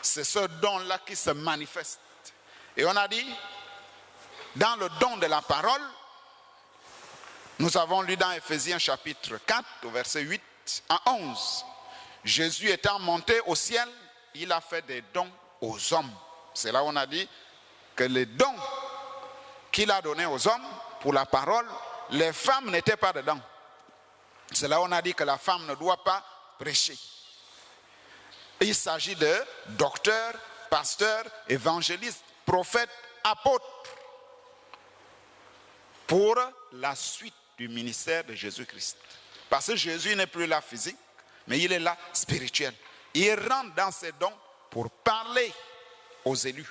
C'est ce don-là qui se manifeste. Et on a dit, dans le don de la parole, nous avons lu dans Éphésiens chapitre 4, au verset 8 à 11. Jésus étant monté au ciel, il a fait des dons aux hommes. C'est là où on a dit que les dons qu'il a donnés aux hommes pour la parole, les femmes n'étaient pas dedans. C'est là où on a dit que la femme ne doit pas prêcher. Il s'agit de docteurs, pasteurs, évangélistes, prophètes, apôtres, pour la suite du ministère de Jésus-Christ. Parce que Jésus n'est plus là physique, mais il est là spirituel. Il rentre dans ses dons pour parler aux élus.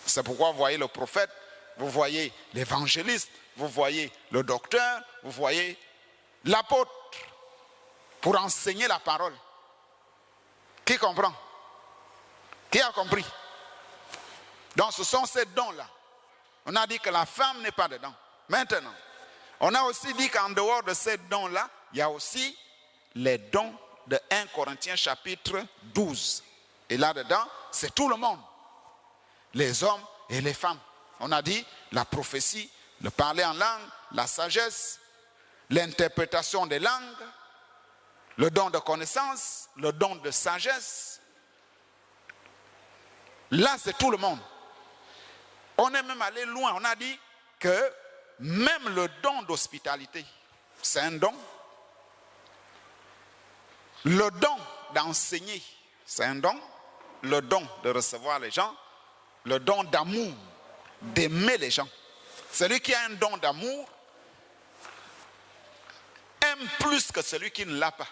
C'est pourquoi vous voyez le prophète, vous voyez l'évangéliste, vous voyez le docteur, vous voyez l'apôtre, pour enseigner la parole. Qui comprend? Qui a compris? Donc ce sont ces dons-là. On a dit que la femme n'est pas dedans. Maintenant, on a aussi dit qu'en dehors de ces dons-là, il y a aussi les dons de 1 Corinthiens chapitre 12. Et là-dedans, c'est tout le monde. Les hommes et les femmes. On a dit la prophétie, le parler en langue, la sagesse, l'interprétation des langues, le don de connaissance, le don de sagesse. Là, c'est tout le monde. On est même allé loin. On a dit que même le don d'hospitalité, c'est un don. Le don d'enseigner, c'est un don. Le don de recevoir les gens, le don d'amour, d'aimer les gens. Celui qui a un don d'amour aime plus que celui qui ne l'a pas.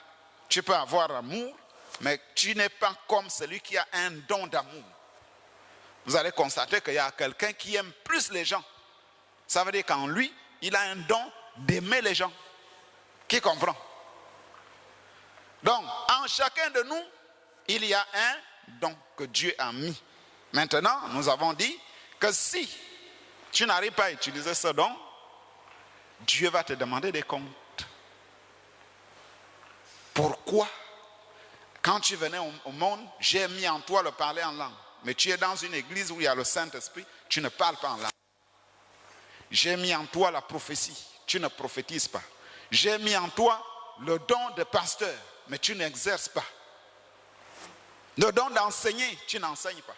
Tu peux avoir amour, mais tu n'es pas comme celui qui a un don d'amour. Vous allez constater qu'il y a quelqu'un qui aime plus les gens. Ça veut dire qu'en lui, il a un don d'aimer les gens. Qui comprend? Donc, en chacun de nous, il y a un don que Dieu a mis. Maintenant, nous avons dit que si tu n'arrives pas à utiliser ce don, Dieu va te demander des comptes. Pourquoi? Quand tu venais au monde, j'ai mis en toi le parler en langue. Mais tu es dans une église où il y a le Saint-Esprit, tu ne parles pas en langue. J'ai mis en toi la prophétie, tu ne prophétises pas. J'ai mis en toi le don de pasteur, mais tu n'exerces pas. Le don d'enseigner, tu n'enseignes pas.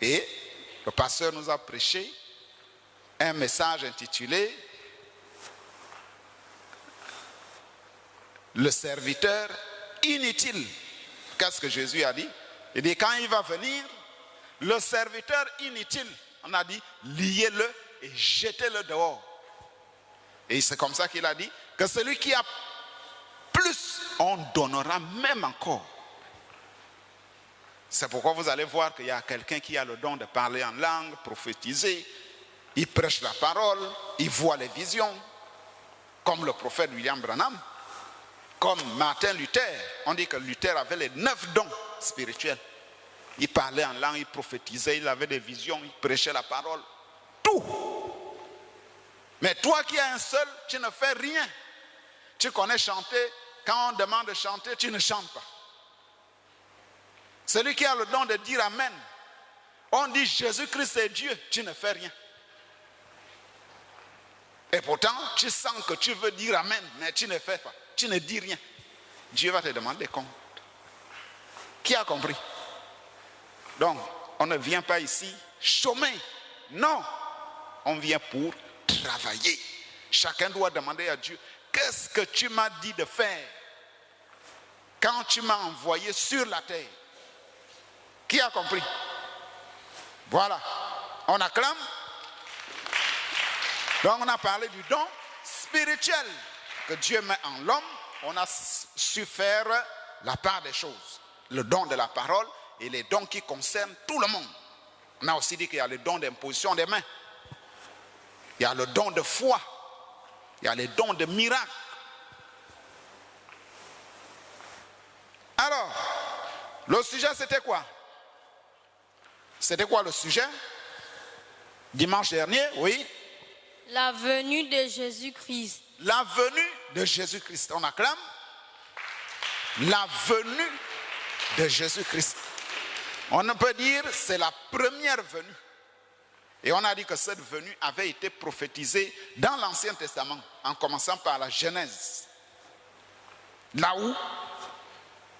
Et le pasteur nous a prêché un message intitulé « Le serviteur inutile ». Qu'est-ce que Jésus a dit? Il dit quand il va venir, le serviteur inutile, on a dit liez-le et jetez-le dehors. Et c'est comme ça qu'il a dit que celui qui a plus, on donnera même encore. C'est pourquoi vous allez voir qu'il y a quelqu'un qui a le don de parler en langue, prophétiser, il prêche la parole, il voit les visions, comme le prophète William Branham, comme Martin Luther. On dit que Luther avait les 9 dons spirituels. Il parlait en langue, il prophétisait, il avait des visions, il prêchait la parole, tout. Mais toi qui as un seul, tu ne fais rien. Tu connais chanter, quand on demande de chanter, tu ne chantes pas. Celui qui a le don de dire Amen, on dit Jésus-Christ est Dieu, tu ne fais rien. Et pourtant, tu sens que tu veux dire Amen, mais tu ne fais pas, tu ne dis rien. Dieu va te demander compte. Qui a compris? Donc, on ne vient pas ici chômer. Non, on vient pour travailler. Chacun doit demander à Dieu, qu'est-ce que tu m'as dit de faire quand tu m'as envoyé sur la terre? Qui a compris? Voilà. On acclame. Donc on a parlé du don spirituel que Dieu met en l'homme. On a su faire la part des choses. Le don de la parole et les dons qui concernent tout le monde. On a aussi dit qu'il y a le don d'imposition des mains. Il y a le don de foi. Il y a les dons de miracles. Alors, le sujet c'était quoi? C'était quoi le sujet? Dimanche dernier, oui. La venue de Jésus-Christ. La venue de Jésus-Christ. On acclame. La venue de Jésus-Christ. On peut dire que c'est la première venue. Et on a dit que cette venue avait été prophétisée dans l'Ancien Testament, en commençant par la Genèse. Là où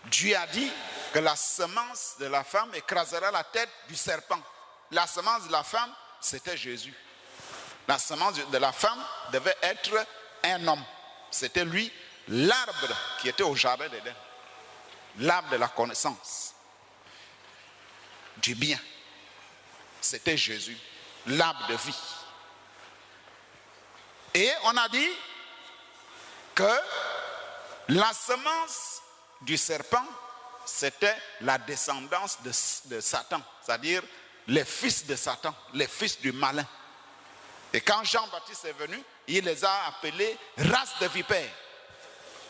Dieu a dit que la semence de la femme écrasera la tête du serpent. La semence de la femme, c'était Jésus. La semence de la femme devait être un homme. C'était lui, l'arbre qui était au jardin d'Éden. L'arbre de la connaissance du bien. C'était Jésus, l'arbre de vie. Et on a dit que la semence du serpent, c'était la descendance de Satan, c'est-à-dire les fils de Satan, les fils du malin. Et quand Jean-Baptiste est venu, il les a appelés race de vipères.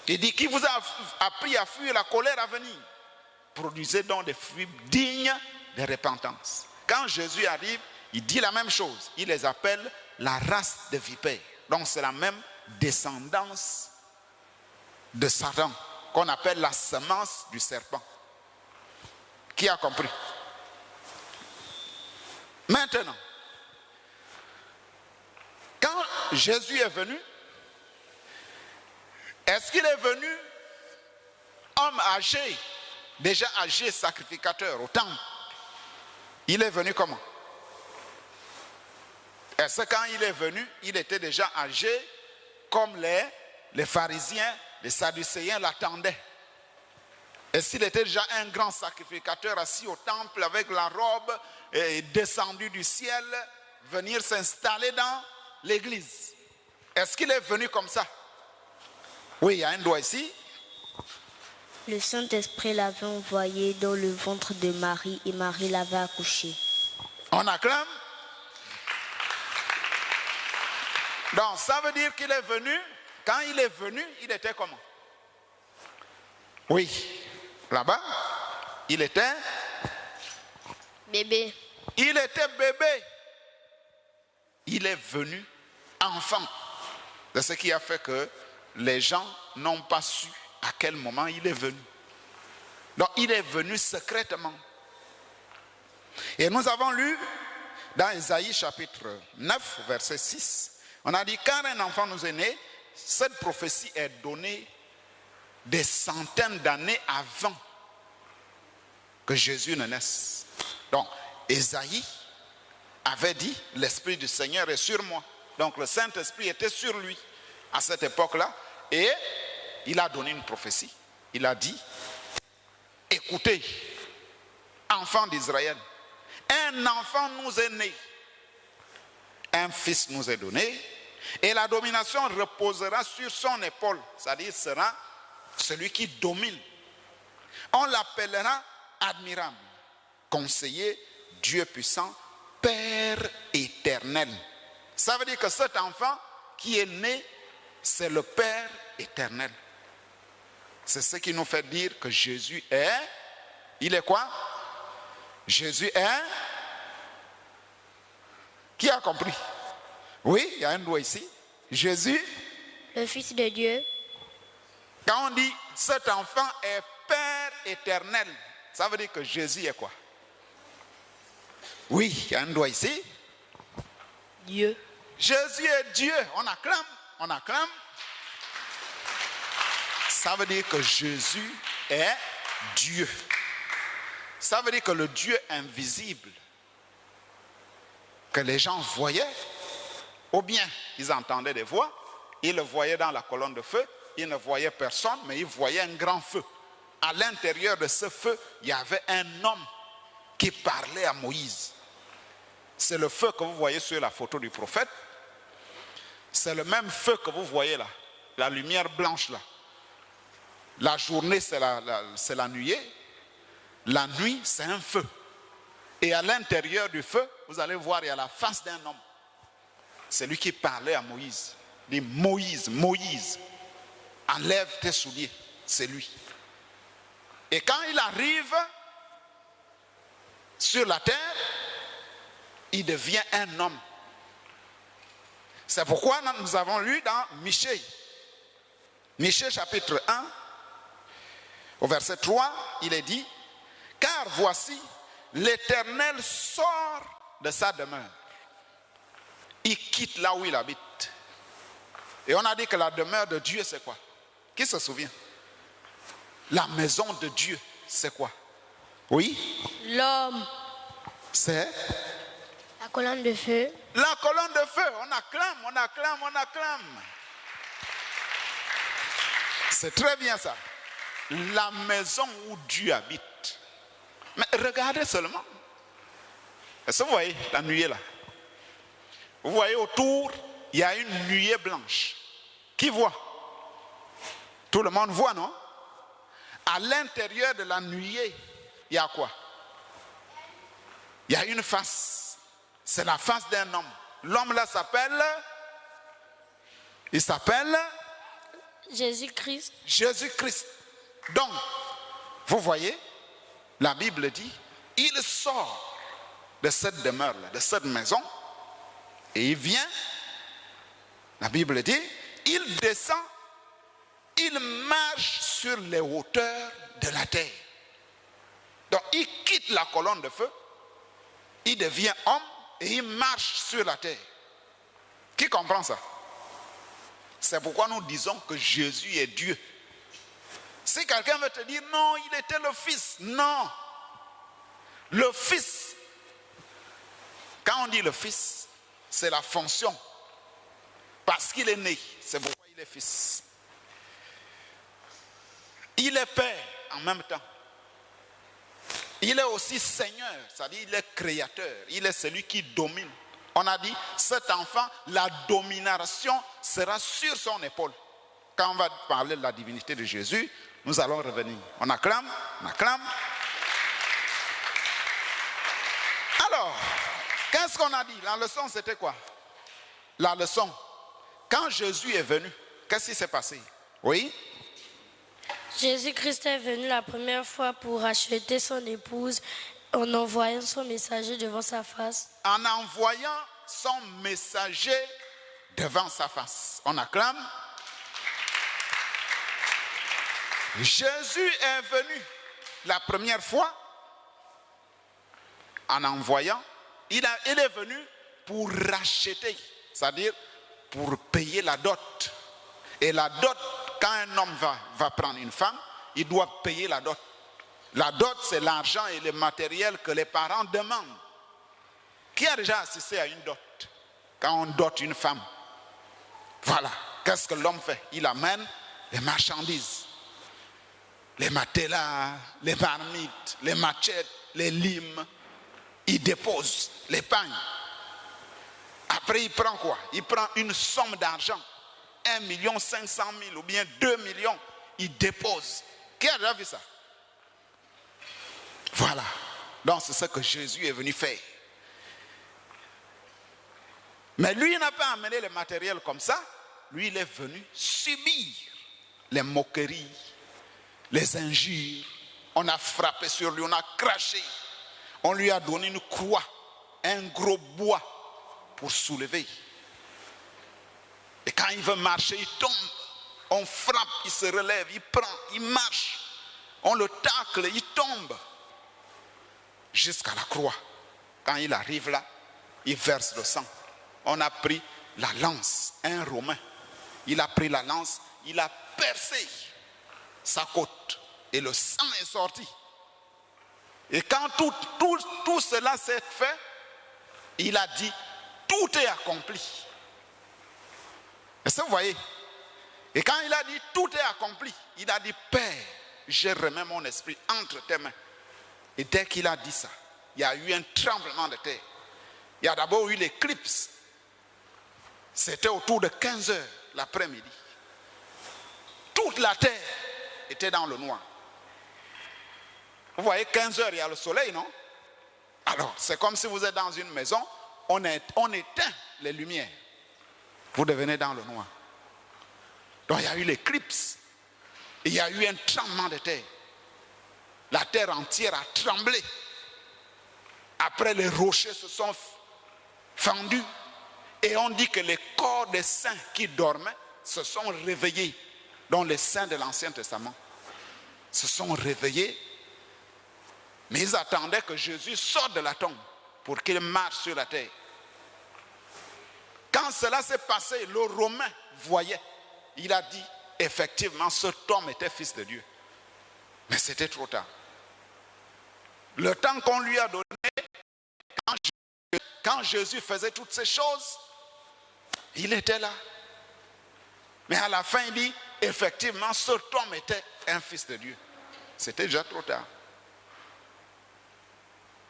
Il dit, qui vous a appris à fuir la colère à venir? Produisez donc des fruits dignes de repentance. Quand Jésus arrive, il dit la même chose. Il les appelle la race de vipères. Donc c'est la même descendance de Satan qu'on appelle la semence du serpent. Qui a compris? Maintenant, quand Jésus est venu, est-ce qu'il est venu homme âgé, déjà âgé sacrificateur au temple? Il est venu comment? Est-ce que quand il est venu, il était déjà âgé comme les pharisiens, les sadducéens l'attendaient? Est-ce qu'il était déjà un grand sacrificateur assis au temple avec la robe et descendu du ciel, venir s'installer dans l'église? Est-ce qu'il est venu comme ça? Oui, il y a un doigt ici. Le Saint-Esprit l'avait envoyé dans le ventre de Marie et Marie l'avait accouché. On acclame. Donc ça veut dire qu'il est venu. Quand il est venu, il était comment? Oui, là-bas, il était Bébé. Il était bébé. Il est venu enfant. C'est ce qui a fait que les gens n'ont pas su à quel moment il est venu. Donc il est venu secrètement. Et nous avons lu dans Ésaïe chapitre 9, verset 6, on a dit, car un enfant nous est né, cette prophétie est donnée des centaines d'années avant que Jésus ne naisse. Donc, Ésaïe avait dit, l'Esprit du Seigneur est sur moi. Donc, le Saint-Esprit était sur lui à cette époque-là. Et il a donné une prophétie. Il a dit, écoutez, enfants d'Israël, un enfant nous est né, un fils nous est donné, et la domination reposera sur son épaule, c'est-à-dire sera celui qui domine. On l'appellera admirable, conseiller, Dieu puissant, Père éternel. Ça veut dire que cet enfant qui est né, c'est le Père éternel. C'est ce qui nous fait dire que Jésus est, il est quoi? Jésus est, qui a compris? Oui, il y a un doigt ici. Jésus, Le Fils de Dieu. quand on dit cet enfant est Père éternel, ça veut dire que Jésus est quoi? Oui, il y a un doigt ici. Dieu. Jésus est Dieu. On acclame, on acclame. Ça veut dire que Jésus est Dieu. Ça veut dire que le Dieu invisible que les gens voyaient, ou bien ils entendaient des voix, ils le voyaient dans la colonne de feu, ils ne voyaient personne, mais ils voyaient un grand feu. À l'intérieur de ce feu, il y avait un homme qui parlait à Moïse. C'est le feu que vous voyez sur la photo du prophète. C'est le même feu que vous voyez là, la lumière blanche là. La journée, c'est la nuée. La nuit, c'est un feu. Et à l'intérieur du feu, vous allez voir, il y a la face d'un homme. C'est lui qui parlait à Moïse. Il dit, Moïse, Moïse, enlève tes souliers. C'est lui. Et quand il arrive sur la terre, il devient un homme. C'est pourquoi nous avons lu dans Michée. Michée chapitre 1, au verset 3, il est dit, car voici, l'Éternel sort de sa demeure. Il quitte là où il habite. Et on a dit que la demeure de Dieu, c'est quoi? Qui se souvient? La maison de Dieu, c'est quoi? Oui? L'homme. C'est La colonne de feu. la colonne de feu. On acclame, on acclame, on acclame. C'est très bien ça. La maison où Dieu habite. Mais regardez seulement. Est-ce que vous voyez la nuée là? Vous voyez autour, il y a une nuée blanche. Qui voit? Tout le monde voit, non? À l'intérieur de la nuée, il y a quoi? Il y a une face. C'est la face d'un homme. L'homme là s'appelle... Il s'appelle... Jésus-Christ. Jésus-Christ. Donc, vous voyez, la Bible dit, il sort de cette demeure-là, de cette maison, et il vient, la Bible dit, il descend, il marche sur les hauteurs de la terre. Donc, il quitte la colonne de feu, il devient homme, et il marche sur la terre. Qui comprend ça? C'est pourquoi nous disons que Jésus est Dieu. Si quelqu'un veut te dire non, il était le Fils, non. Le Fils, quand on dit le Fils, c'est la fonction. Parce qu'il est né, c'est pourquoi il est Fils. Il est Père en même temps. Il est aussi Seigneur, c'est-à-dire il est créateur, il est celui qui domine. On a dit, cet enfant, la domination sera sur son épaule. Quand on va parler de la divinité de Jésus, nous allons revenir. On acclame, on acclame. Alors, qu'est-ce qu'on a dit? La leçon, c'était quoi? La leçon, quand Jésus est venu, qu'est-ce qui s'est passé? Oui? Jésus-Christ est venu la première fois pour acheter son épouse en envoyant son messager devant sa face. En envoyant son messager devant sa face. On acclame. Jésus est venu la première fois en envoyant. Il est venu pour racheter, c'est-à-dire pour payer la dot. Et la dot, quand un homme va prendre une femme, il doit payer la dot. La dot, c'est l'argent et le matériel que les parents demandent. Qui a déjà assisté à une dot? Quand on dote une femme, voilà, qu'est-ce que l'homme fait? Il amène les marchandises, les matelas, les marmites, les machettes, les limes. Il dépose l'épargne. Après, il prend quoi? Il prend une somme d'argent, 1 500 000 ou bien 2 millions. Il dépose. Qui a déjà vu ça? Voilà. Donc c'est ce que Jésus est venu faire. Mais lui, il n'a pas amené le matériel comme ça. Lui, il est venu subir les moqueries, les injures. On a frappé sur lui, on a craché. On lui a donné une croix, un gros bois pour soulever. Et quand il veut marcher, il tombe. On frappe, il se relève, il prend, il marche. On le tacle, il tombe. Jusqu'à la croix. Quand il arrive là, il verse le sang. On a pris la lance, un Romain. Il a pris la lance, il a percé sa côte. Et le sang est sorti. Et quand tout cela s'est fait, il a dit, tout est accompli. Est-ce que vous voyez? Et quand il a dit, tout est accompli, il a dit, Père, je remets mon esprit entre tes mains. Et dès qu'il a dit ça, il y a eu un tremblement de terre. Il y a d'abord eu l'éclipse. C'était autour de 15 heures l'après-midi. Toute la terre était dans le noir. Vous voyez, 15 heures, il y a le soleil, non? Alors, c'est comme si vous êtes dans une maison, on éteint les lumières. Vous devenez dans le noir. Donc, il y a eu l'éclipse. Il y a eu un tremblement de terre. La terre entière a tremblé. Après, les rochers se sont fendus. Et on dit que les corps des saints qui dormaient se sont réveillés. Donc les saints de l'Ancien Testament se sont réveillés. Mais ils attendaient que Jésus sorte de la tombe pour qu'il marche sur la terre. Quand cela s'est passé, le Romain voyait. Il a dit, effectivement, cet homme était fils de Dieu. Mais c'était trop tard. Le temps qu'on lui a donné, quand Jésus faisait toutes ces choses, il était là. Mais à la fin, il dit, effectivement, cet homme était un fils de Dieu. C'était déjà trop tard.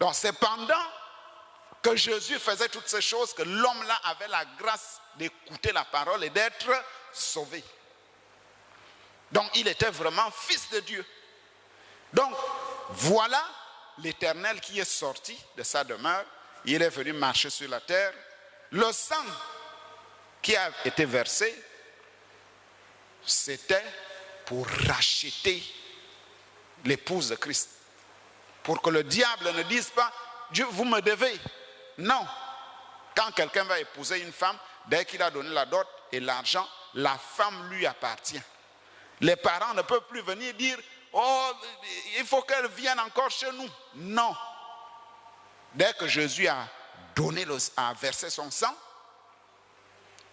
Donc c'est pendant que Jésus faisait toutes ces choses que l'homme-là avait la grâce d'écouter la parole et d'être sauvé. Donc il était vraiment fils de Dieu. Donc voilà l'Éternel qui est sorti de sa demeure. Il est venu marcher sur la terre. Le sang qui a été versé, c'était pour racheter l'épouse de Christ. Pour que le diable ne dise pas, Dieu, vous me devez. Non. Quand quelqu'un va épouser une femme, dès qu'il a donné la dot et l'argent, la femme lui appartient. Les parents ne peuvent plus venir dire, oh, il faut qu'elle vienne encore chez nous. Non. Dès que Jésus a versé son sang,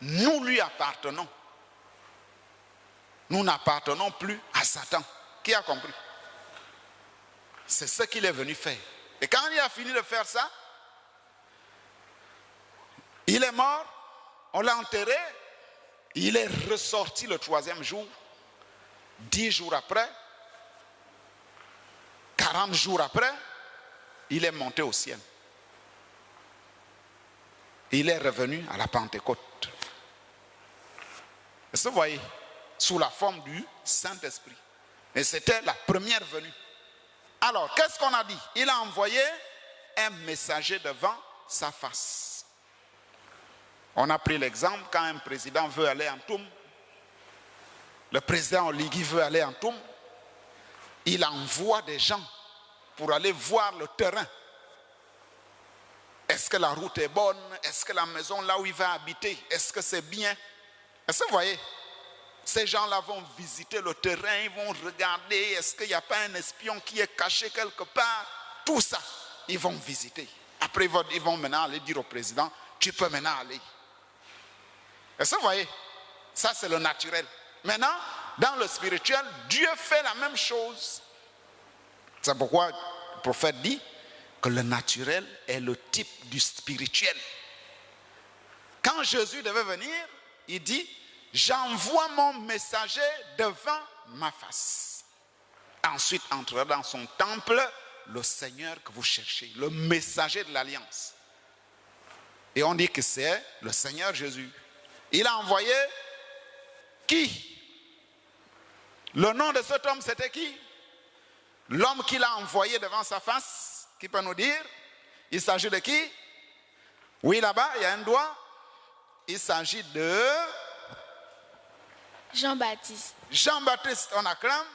nous lui appartenons. Nous n'appartenons plus à Satan. Qui a compris? C'est ce qu'il est venu faire. Et quand il a fini de faire ça, il est mort, on l'a enterré, il est ressorti le 3e jour, 10 jours après, 40 jours après, il est monté au ciel. Il est revenu à la Pentecôte. Est-ce que vous voyez? Sous la forme du Saint-Esprit. Et c'était la première venue. Alors, qu'est-ce qu'on a dit? Il a envoyé un messager devant sa face. On a pris l'exemple quand un président veut aller en Toum. Le président Oligui veut aller en Toum. Il envoie des gens pour aller voir le terrain. Est-ce que la route est bonne? Est-ce que la maison là où il va habiter, est-ce que c'est bien? Est-ce que vous voyez? Ces gens-là vont visiter le terrain, ils vont regarder, est-ce qu'il n'y a pas un espion qui est caché quelque part? Tout ça, ils vont visiter. Après, ils vont maintenant aller dire au président, tu peux maintenant aller. Est-ce que vous voyez? Ça, c'est le naturel. Maintenant, dans le spirituel, Dieu fait la même chose. C'est pourquoi le prophète dit que le naturel est le type du spirituel. Quand Jésus devait venir, il dit, j'envoie mon messager devant ma face. Ensuite entrera dans son temple le Seigneur que vous cherchez, le messager de l'alliance. Et on dit que c'est le Seigneur Jésus. Il a envoyé qui? Le nom de cet homme, c'était qui? L'homme qu'il a envoyé devant sa face, qui peut nous dire? Il s'agit de qui? Oui, là-bas, il y a un doigt. Il s'agit de Jean-Baptiste. Jean-Baptiste, on acclame.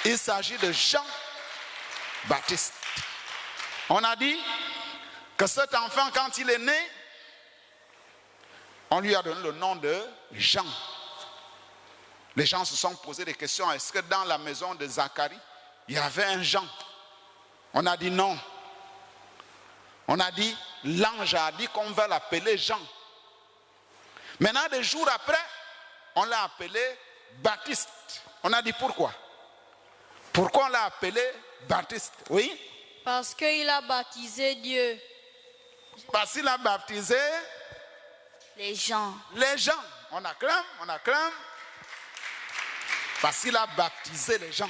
Il s'agit de Jean-Baptiste. On a dit que cet enfant, quand il est né, on lui a donné le nom de Jean. Les gens se sont posé des questions. Est-ce que dans la maison de Zacharie, il y avait un Jean? On a dit non. On a dit, l'ange a dit qu'on va l'appeler Jean. Maintenant, des jours après, on l'a appelé Baptiste. On a dit pourquoi? Pourquoi on l'a appelé Baptiste? Oui? Parce qu'il a baptisé Dieu. Parce qu'il a baptisé Les gens. les gens. On acclame, on acclame. Parce qu'il a baptisé les gens.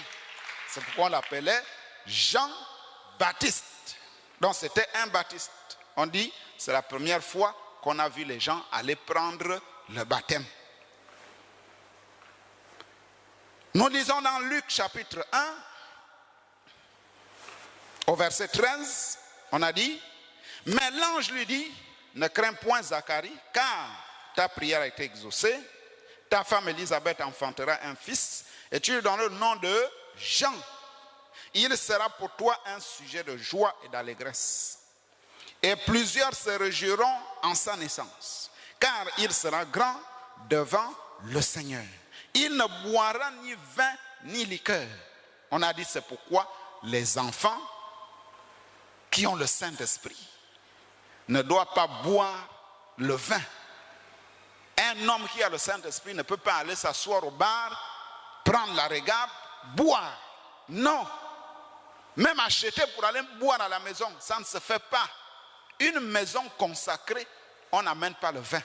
C'est pourquoi on l'appelait Jean-Baptiste. Donc c'était un baptiste. On dit, c'est la première fois qu'on a vu les gens aller prendre le baptême. Nous lisons dans Luc chapitre 1, au verset 13, on a dit, mais l'ange lui dit, ne crains point Zacharie, car ta prière a été exaucée, ta femme Élisabeth enfantera un fils, et tu lui donneras le nom de Jean. Il sera pour toi un sujet de joie et d'allégresse. Et plusieurs se réjouiront en sa naissance, car il sera grand devant le Seigneur. Il ne boira ni vin ni liqueur. On a dit c'est pourquoi les enfants qui ont le Saint-Esprit ne doivent pas boire le vin. Un homme qui a le Saint-Esprit ne peut pas aller s'asseoir au bar, prendre la régarde, boire. Non. Même acheter pour aller boire à la maison, ça ne se fait pas. Une maison consacrée, on n'amène pas le vin.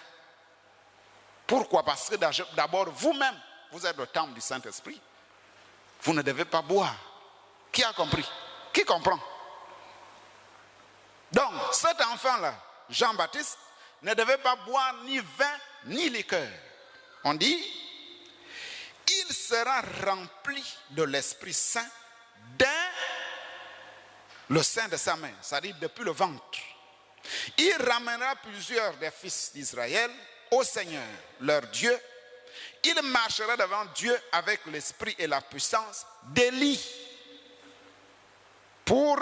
Pourquoi? Parce que d'abord, vous-même, vous êtes le temple du Saint-Esprit. Vous ne devez pas boire. Qui a compris? Qui comprend? Donc, cet enfant-là, Jean-Baptiste, ne devait pas boire ni vin ni liqueur. On dit, il sera rempli de l'Esprit Saint dès le sein de sa mère, c'est-à-dire depuis le ventre. Il ramènera plusieurs des fils d'Israël au Seigneur, leur Dieu. Il marchera devant Dieu avec l'esprit et la puissance d'Élie pour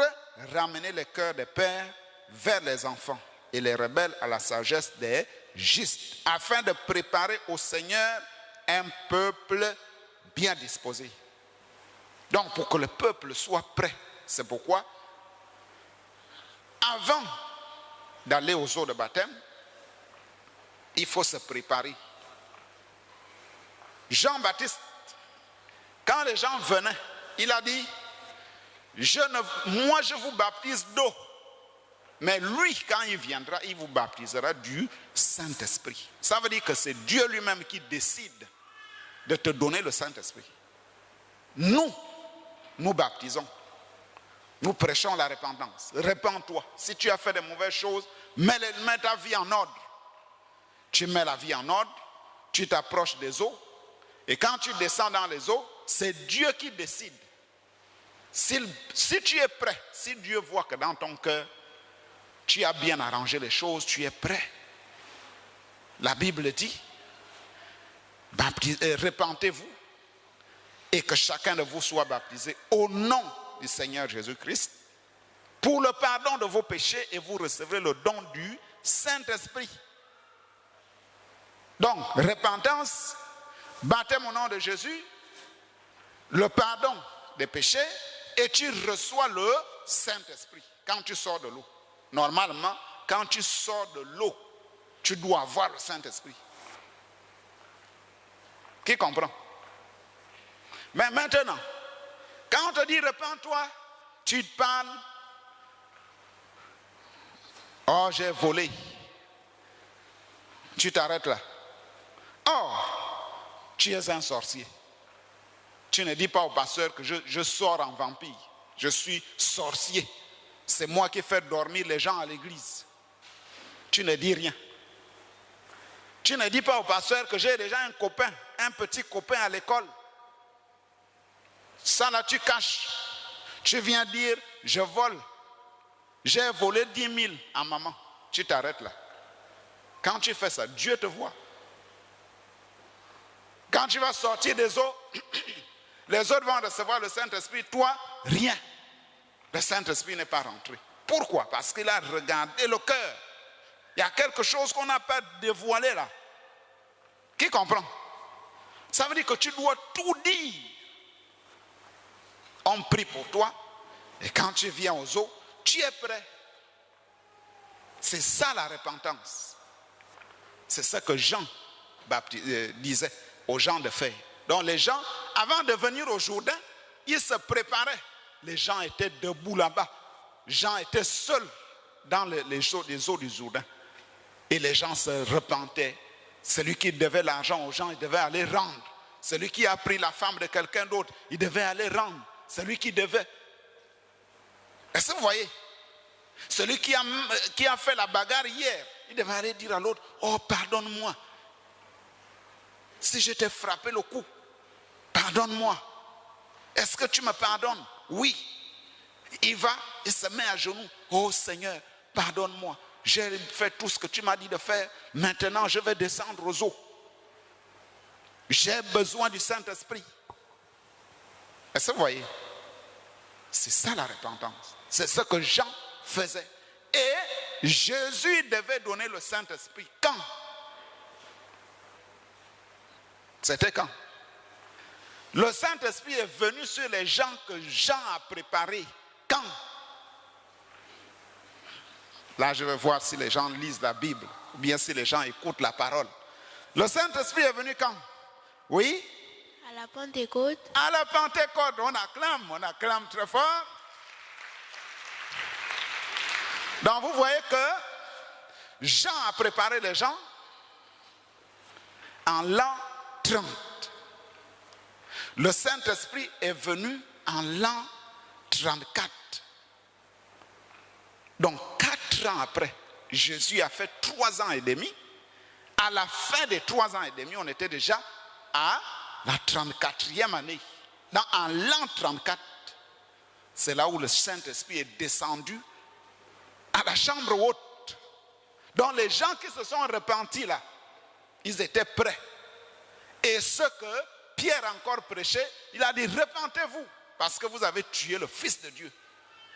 ramener le cœur des pères vers les enfants et les rebelles à la sagesse des justes, afin de préparer au Seigneur un peuple bien disposé. Donc, pour que le peuple soit prêt, c'est pourquoi, avant d'aller aux eaux de baptême, il faut se préparer. Jean-Baptiste, quand les gens venaient, il a dit, moi je vous baptise d'eau, mais lui, quand il viendra, il vous baptisera du Saint-Esprit. Ça veut dire que c'est Dieu lui-même qui décide de te donner le Saint-Esprit. Nous baptisons. Nous prêchons la repentance. Repends-toi. Si tu as fait de mauvaises choses, mets ta vie en ordre. Tu mets la vie en ordre, tu t'approches des eaux, et quand tu descends dans les eaux, c'est Dieu qui décide. Si tu es prêt, si Dieu voit que dans ton cœur, tu as bien arrangé les choses, tu es prêt. La Bible dit, repentez-vous et que chacun de vous soit baptisé au nom du Seigneur Jésus-Christ pour le pardon de vos péchés et vous recevrez le don du Saint-Esprit. Donc, repentance, baptême au nom de Jésus, le pardon des péchés et tu reçois le Saint-Esprit quand tu sors de l'eau. Normalement, quand tu sors de l'eau, tu dois avoir le Saint-Esprit. Qui comprend? Mais maintenant, quand on te dit repens-toi, tu te parles. Oh, j'ai volé. Tu t'arrêtes là. Oh, tu es un sorcier. Tu ne dis pas au pasteur que je sors en vampire. Je suis sorcier. C'est moi qui fais dormir les gens à l'église. Tu ne dis rien. Tu ne dis pas au pasteur que j'ai déjà un copain, un petit copain à l'école. Ça là, tu caches. Tu viens dire, je vole. J'ai volé 10 000 à maman. Tu t'arrêtes là. Quand tu fais ça, Dieu te voit. Quand tu vas sortir des eaux, les autres vont recevoir le Saint-Esprit. Toi, rien. Le Saint-Esprit n'est pas rentré. Pourquoi? Parce qu'il a regardé le cœur. Il y a quelque chose qu'on n'a pas dévoilé là. Qui comprend? Ça veut dire que tu dois tout dire. On prie pour toi. Et quand tu viens aux eaux, tu es prêt. C'est ça la repentance. C'est ce que Jean disait aux gens de faire. Donc les gens, avant de venir au Jourdain, ils se préparaient. Les gens étaient debout là-bas. Jean était seul dans les eaux du Jourdain. Et les gens se repentaient. Celui qui devait l'argent aux gens, il devait aller rendre. Celui qui a pris la femme de quelqu'un d'autre, il devait aller rendre. Celui qui devait... Est-ce que vous voyez? Celui qui a fait la bagarre hier, il devait aller dire à l'autre, oh pardonne-moi. Si je t'ai frappé le cou, pardonne-moi. Est-ce que tu me pardonnes? Oui. Il va, il se met à genoux. Oh Seigneur, pardonne-moi. J'ai fait tout ce que tu m'as dit de faire. Maintenant, je vais descendre aux eaux. J'ai besoin du Saint-Esprit. Est-ce que vous voyez? C'est ça la repentance. C'est ce que Jean faisait. Et Jésus devait donner le Saint-Esprit. Quand? C'était quand? Le Saint-Esprit est venu sur les gens que Jean a préparés. Quand? Là, je vais voir si les gens lisent la Bible, ou bien si les gens écoutent la parole. Le Saint-Esprit est venu quand? Oui? À la Pentecôte. À la Pentecôte, on acclame très fort. Donc vous voyez que Jean a préparé les gens en l'an 30. Le Saint-Esprit est venu en l'an 34. Donc 4 ans après, Jésus a fait 3 ans et demi. À la fin des 3 ans et demi, on était déjà à la 34e année. En l'an 34, c'est là où le Saint-Esprit est descendu à la chambre haute. Donc les gens qui se sont repentis là, ils étaient prêts. Et ce que Pierre encore prêchait, il a dit: repentez-vous, parce que vous avez tué le Fils de Dieu.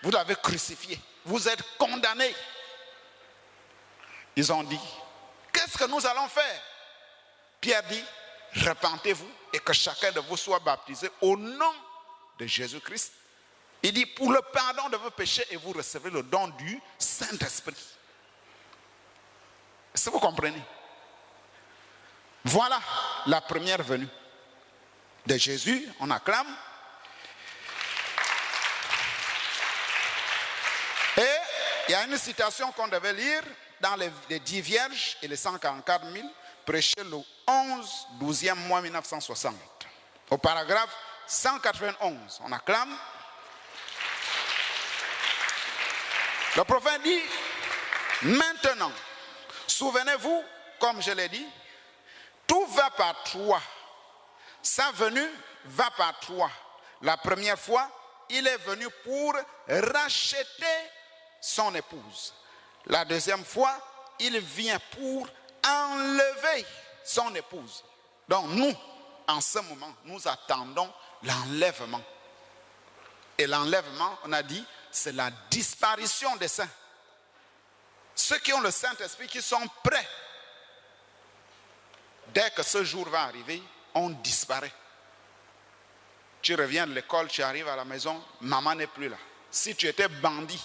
Vous l'avez crucifié. Vous êtes condamnés. Ils ont dit: qu'est-ce que nous allons faire? Pierre dit: repentez-vous et que chacun de vous soit baptisé au nom de Jésus-Christ. Il dit: pour le pardon de vos péchés, et vous recevez le don du Saint-Esprit. Est-ce que vous comprenez? Voilà la première venue de Jésus. On acclame. Et il y a une citation qu'on devait lire dans les 10 vierges et les 144 000, prêchés le 12e mois 1960. Au paragraphe 191, on acclame. Le prophète dit: maintenant, souvenez-vous, comme je l'ai dit, tout va par 3. Sa venue va par 3. La première fois, il est venu pour racheter son épouse. La deuxième fois, il vient pour enlever son épouse. Donc nous, en ce moment, nous attendons l'enlèvement. Et l'enlèvement, on a dit, c'est la disparition des saints. Ceux qui ont le Saint-Esprit, qui sont prêts, dès que ce jour va arriver, on disparaît. Tu reviens de l'école, tu arrives à la maison, maman n'est plus là. Si tu étais bandit,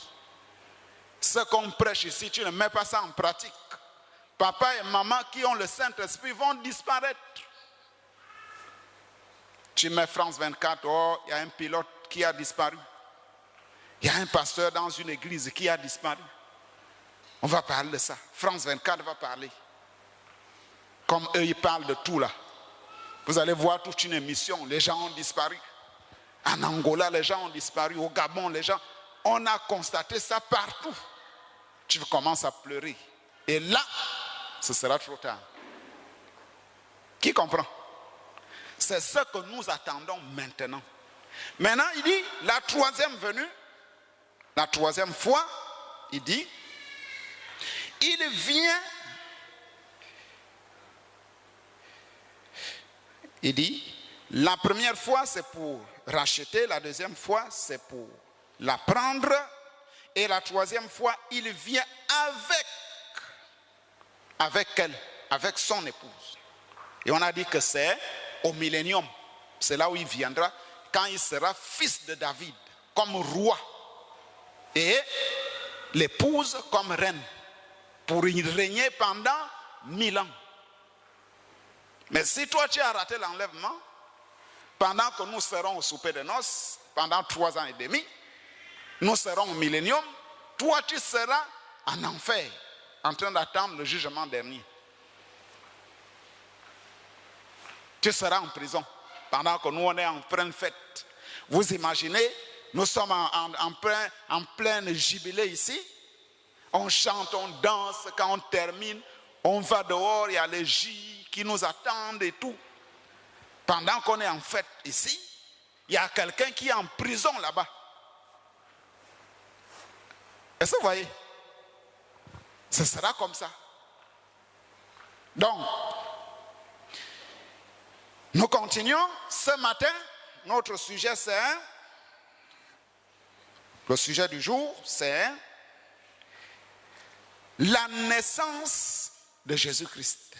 ce qu'on prêche ici, tu ne mets pas ça en pratique. Papa et maman qui ont le Saint-Esprit vont disparaître. Tu mets France 24, oh, il y a un pilote qui a disparu. Il y a un pasteur dans une église qui a disparu. On va parler de ça. France 24 va parler. Comme eux, ils parlent de tout là. Vous allez voir toute une émission, les gens ont disparu. En Angola, les gens ont disparu. Au Gabon, les gens... On a constaté ça partout. Tu commences à pleurer. Et là, ce sera trop tard. Qui comprend? C'est ce que nous attendons maintenant. Maintenant, il dit, la troisième venue, la troisième fois, il dit, il vient, il dit, la première fois c'est pour racheter, la deuxième fois c'est pour la prendre, et la troisième fois il vient avec elle, avec son épouse. Et on a dit que c'est au millénium, c'est là où il viendra, quand il sera fils de David, comme roi, et l'épouse comme reine, pour y régner pendant 1000 ans. Mais si toi tu as raté l'enlèvement, pendant que nous serons au souper de noces, pendant 3 ans et demi, nous serons au millénium, toi tu seras en enfer, en train d'attendre le jugement dernier. Tu seras en prison, pendant que nous on est en pleine fête. Vous imaginez, nous sommes en plein jubilé ici, on chante, on danse, quand on termine, on va dehors, il y a les jus qui nous attendent et tout. Pendant qu'on est en fête ici, il y a quelqu'un qui est en prison là-bas. Est-ce que vous voyez? Ce sera comme ça. Donc, nous continuons. Ce matin, notre sujet c'est... Le sujet du jour, c'est la naissance de Jésus-Christ.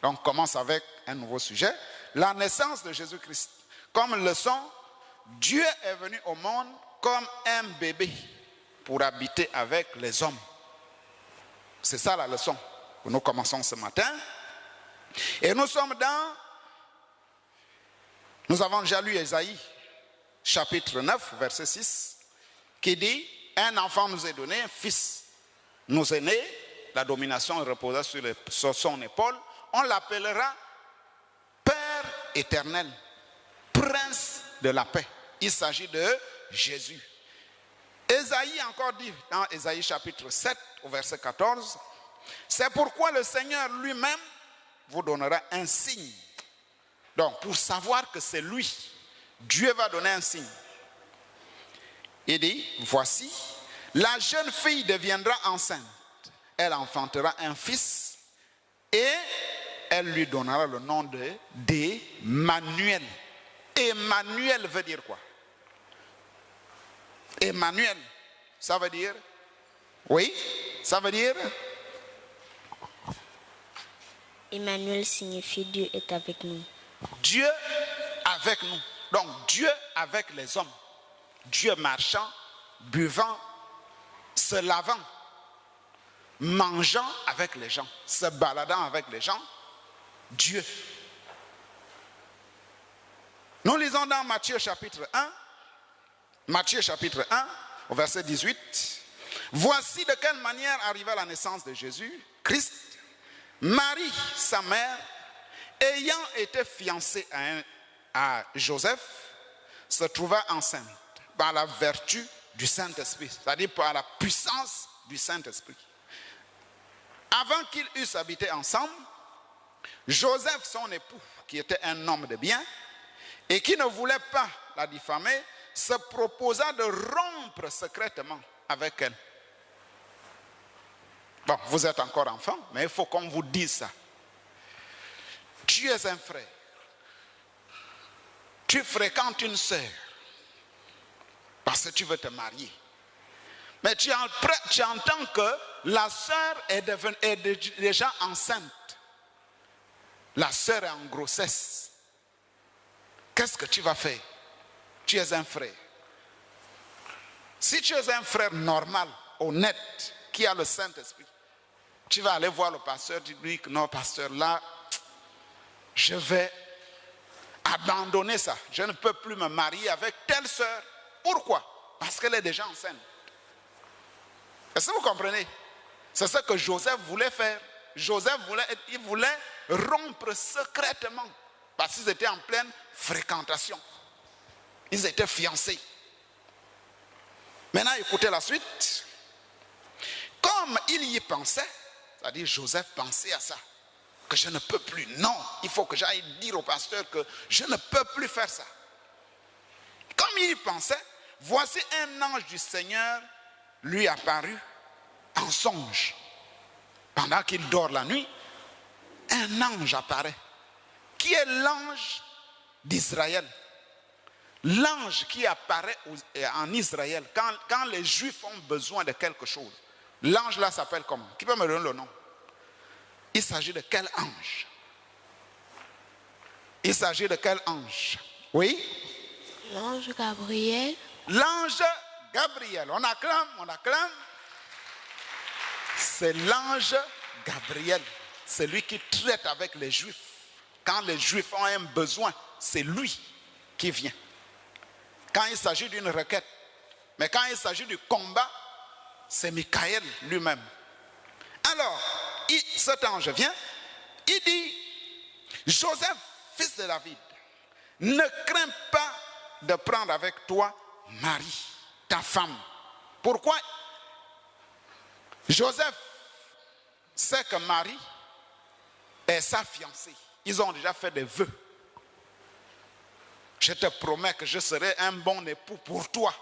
Donc, on commence avec un nouveau sujet. La naissance de Jésus-Christ. Comme leçon, Dieu est venu au monde comme un bébé pour habiter avec les hommes. C'est ça la leçon que nous commençons ce matin. Et nous sommes nous avons déjà lu Ésaïe, chapitre 9, verset 6, qui dit, un enfant nous est donné, un fils nous est né, la domination reposa sur son épaule, on l'appellera Père éternel, Prince de la paix. Il s'agit de Jésus. Ésaïe encore dit, dans Ésaïe chapitre 7, au verset 14, c'est pourquoi le Seigneur lui-même vous donnera un signe. Donc, pour savoir que c'est lui, Dieu va donner un signe. Il dit, voici, la jeune fille deviendra enceinte. Elle enfantera un fils et elle lui donnera le nom d'Emmanuel. Emmanuel veut dire quoi? Emmanuel, ça veut dire, oui, ça veut dire. Emmanuel signifie Dieu est avec nous. Dieu avec nous. Donc Dieu avec les hommes. Dieu marchant, buvant, se lavant, mangeant avec les gens, se baladant avec les gens. Dieu. Nous lisons dans Matthieu chapitre 1, au verset 18. Voici de quelle manière arriva la naissance de Jésus, Christ. Marie, sa mère, ayant été fiancée à Joseph, se trouva enceinte par la vertu du Saint-Esprit, c'est-à-dire par la puissance du Saint-Esprit. Avant qu'ils eussent habité ensemble, Joseph, son époux, qui était un homme de bien, et qui ne voulait pas la diffamer, se proposa de rompre secrètement avec elle. Bon, vous êtes encore enfant, mais il faut qu'on vous dise ça. Tu es un frère. Tu fréquentes une sœur parce que tu veux te marier. Mais tu entends que la sœur est déjà enceinte. La sœur est en grossesse. Qu'est-ce que tu vas faire? Tu es un frère. Si tu es un frère normal, honnête, qui a le Saint-Esprit, tu vas aller voir le pasteur, tu lui dis que non, pasteur, là, je vais abandonner ça. Je ne peux plus me marier avec telle sœur. Pourquoi? Parce qu'elle est déjà enceinte. Est-ce que vous comprenez? C'est ce que Joseph voulait faire. Joseph voulait rompre secrètement parce qu'ils étaient en pleine fréquentation. Ils étaient fiancés. Maintenant, écoutez la suite. Comme il y pensait, c'est-à-dire Joseph pensait à ça, que je ne peux plus. Non, il faut que j'aille dire au pasteur que je ne peux plus faire ça. Comme il y pensait, voici un ange du Seigneur lui apparut en songe. Pendant qu'il dort la nuit, un ange apparaît, qui est l'ange d'Israël. L'ange qui apparaît en Israël, quand les Juifs ont besoin de quelque chose, l'ange là s'appelle comment? Qui peut me donner le nom? Il s'agit de quel ange? Il s'agit de quel ange? Oui? L'ange Gabriel. L'ange Gabriel. On acclame, on acclame. C'est l'ange Gabriel. C'est lui qui traite avec les Juifs. Quand les Juifs ont un besoin, c'est lui qui vient. Quand il s'agit d'une requête. Mais quand il s'agit du combat, c'est Michael lui-même. Alors, cet ange vient, il dit, Joseph, fils de David, ne crains pas de prendre avec toi Marie, ta femme. Pourquoi? Joseph sait que Marie est sa fiancée. Ils ont déjà fait des vœux. Je te promets que je serai un bon époux pour toi.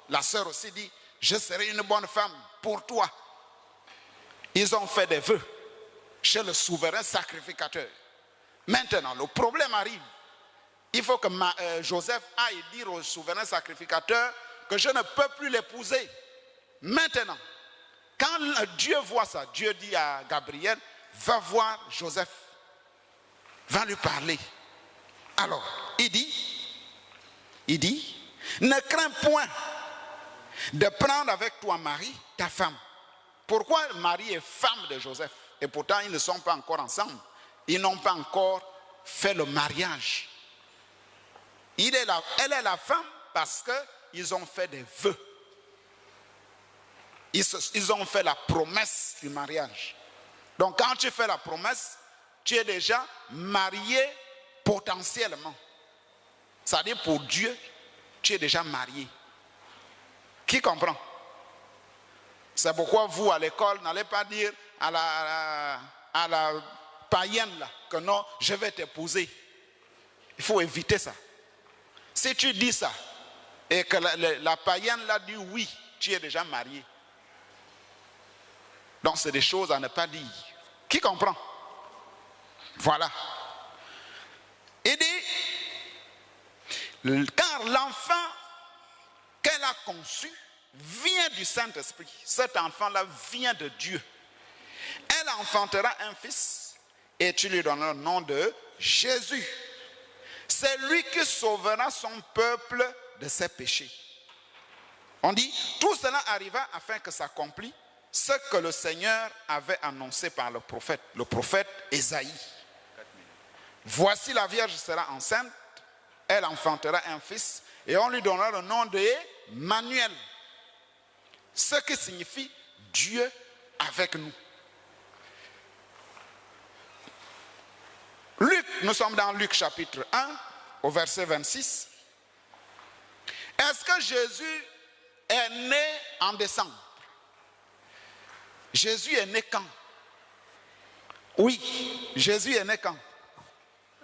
La sœur aussi dit, je serai une bonne femme pour toi. Ils ont fait des vœux chez le souverain sacrificateur. Maintenant, le problème arrive. Il faut que Joseph aille dire au souverain sacrificateur que je ne peux plus l'épouser. Maintenant, quand Dieu voit ça, Dieu dit à Gabriel, va voir Joseph. Va lui parler. Alors, il dit, Il dit, ne crains point de prendre avec toi Marie, ta femme. Pourquoi Marie est femme de Joseph? Et pourtant, ils ne sont pas encore ensemble. Ils n'ont pas encore fait le mariage. Elle est la femme parce qu'ils ont fait des vœux. Ils ont fait la promesse du mariage. Donc quand tu fais la promesse, tu es déjà marié potentiellement. C'est-à-dire pour Dieu, tu es déjà marié. Qui comprend? C'est pourquoi vous, à l'école, n'allez pas dire à la païenne là, que non, je vais t'épouser. Il faut éviter ça. Si tu dis ça, et que la païenne là dit oui, tu es déjà marié. Donc c'est des choses à ne pas dire. Qui comprend? Voilà. Il dit, car l'enfant qu'elle a conçu vient du Saint-Esprit. Cet enfant-là vient de Dieu. Elle enfantera un fils et tu lui donneras le nom de Jésus. C'est lui qui sauvera son peuple de ses péchés. On dit, tout cela arriva afin que s'accomplisse ce que le Seigneur avait annoncé par le prophète Ésaïe. Voici la Vierge sera enceinte, elle enfantera un fils et on lui donnera le nom de Emmanuel. Ce qui signifie Dieu avec nous. Luc, nous sommes dans Luc chapitre 1, au verset 26. Est-ce que Jésus est né en décembre? Jésus est né quand? Oui, Jésus est né quand?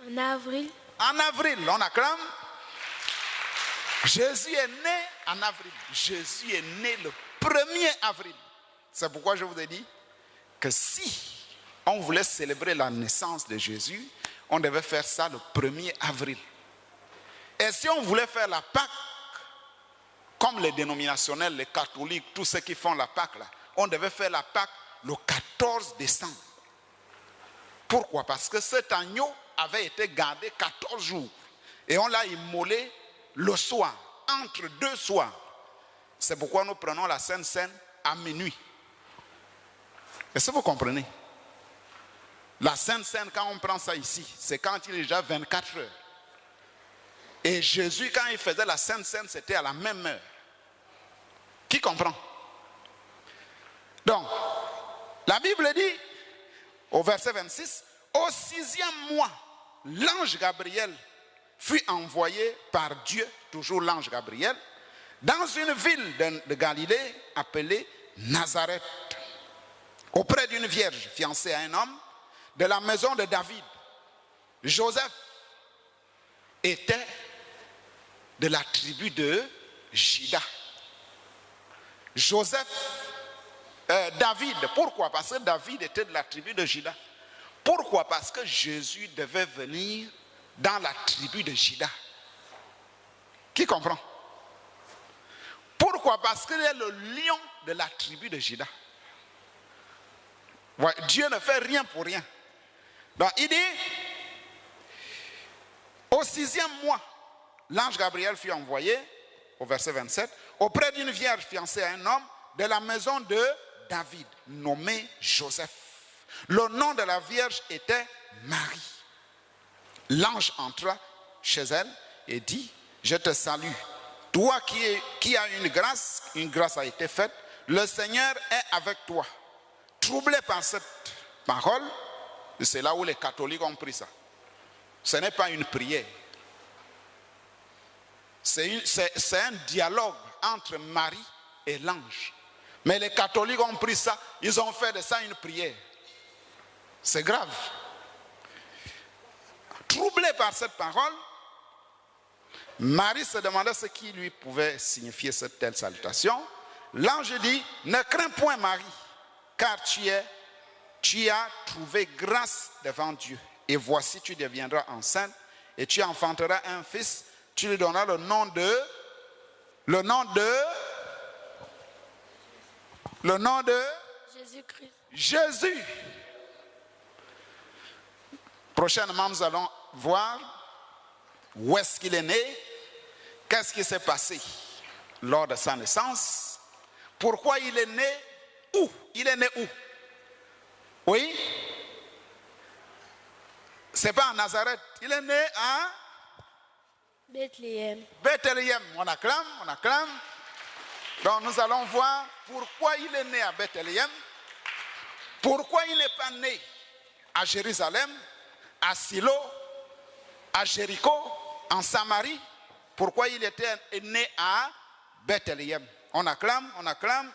En avril. En avril, on acclame. Jésus est né en avril. Jésus est né le 1er avril. C'est pourquoi je vous ai dit que si on voulait célébrer la naissance de Jésus, on devait faire ça le 1er avril. Et si on voulait faire la Pâque, comme les dénominationnels, les catholiques, tous ceux qui font la Pâque là, on devait faire la Pâque le 14 décembre. Pourquoi? Parce que cet agneau avait été gardé 14 jours. Et on l'a immolé le soir, entre deux soirs. C'est pourquoi nous prenons la Sainte Seine à minuit. Est-ce que vous comprenez? La Sainte Seine, quand on prend ça ici, c'est quand il est déjà 24 heures. Et Jésus, quand il faisait la Sainte Seine, c'était à la même heure. Qui comprend? Donc, la Bible dit, au verset 26, au 6e mois, l'ange Gabriel fut envoyé par Dieu, toujours l'ange Gabriel, dans une ville de Galilée appelée Nazareth, auprès d'une vierge fiancée à un homme de la maison de David. Joseph était de la tribu de Juda. David, pourquoi? Parce que David était de la tribu de Juda. Pourquoi? Parce que Jésus devait venir dans la tribu de Juda. Qui comprend? Pourquoi? Parce qu'il est le lion de la tribu de Juda. Ouais, Dieu ne fait rien pour rien. Donc il dit, au 6e mois, l'ange Gabriel fut envoyé, au verset 27, auprès d'une vierge fiancée à un homme de la maison de David, nommé Joseph. Le nom de la vierge était Marie. L'ange entra chez elle et dit, je te salue, toi qui as une grâce a été faite, le Seigneur est avec toi. Troublé par cette parole, c'est là où les catholiques ont pris ça. Ce n'est pas une prière. C'est un dialogue entre Marie et l'ange. Mais les catholiques ont pris ça, ils ont fait de ça une prière. C'est grave. Troublé par cette parole, Marie se demandait ce qui lui pouvait signifier cette telle salutation. L'ange dit, ne crains point Marie, car tu as trouvé grâce devant Dieu. Et voici, tu deviendras enceinte et tu enfanteras un fils. Tu lui donneras le nom de Jésus-Christ. Jésus. Prochainement, nous allons voir où est-ce qu'il est né, qu'est-ce qui s'est passé lors de sa naissance? Pourquoi il est né où? Il est né où? Oui? C'est pas à Nazareth. Il est né à Bethléem. Bethléem. On acclame, on acclame. Donc nous allons voir pourquoi il est né à Bethléem. Pourquoi il n'est pas né à Jérusalem, à Silo, à Jéricho, en Samarie? Pourquoi il était né à Bethléem? On acclame, on acclame.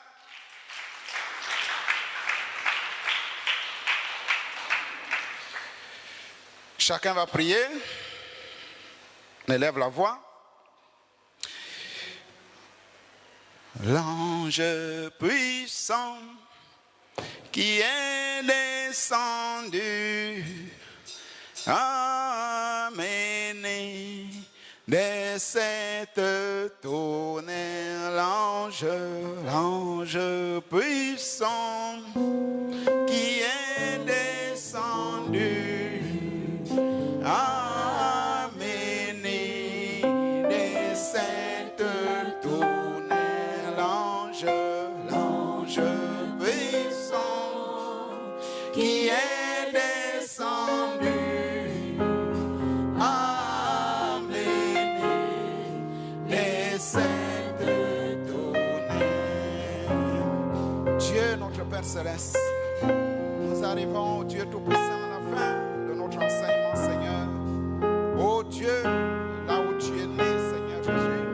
Chacun va prier. On élève la voix. L'ange puissant qui est descendu, amené de cette tonnerre, l'ange puissant qui est descendu, amené de cette tonnerre, l'ange puissant qui est descendu, amené de cette tonnerre. Dieu, notre Père Céleste, nous arrivons, Dieu Tout-Puissant, à la fin de notre enseignement, Seigneur. Oh Dieu, là où tu es né, Seigneur Jésus.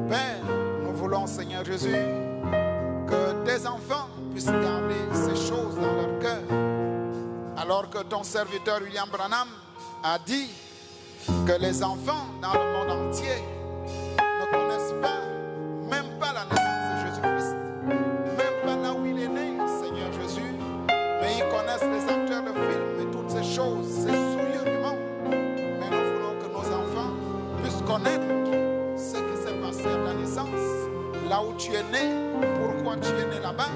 Père, nous voulons, Seigneur Jésus, que tes enfants puissent garder ces choses dans leur cœur. Alors que ton serviteur William Branham a dit que les enfants dans le monde entier ne connaissent pas, même pas la naissance de Jésus-Christ, même pas là où il est né, Seigneur Jésus, mais ils connaissent les acteurs de films et toutes ces choses, ces souillures du monde. Mais nous voulons que nos enfants puissent connaître ce qui s'est passé à ta naissance, là où tu es né, pourquoi tu es né là-bas.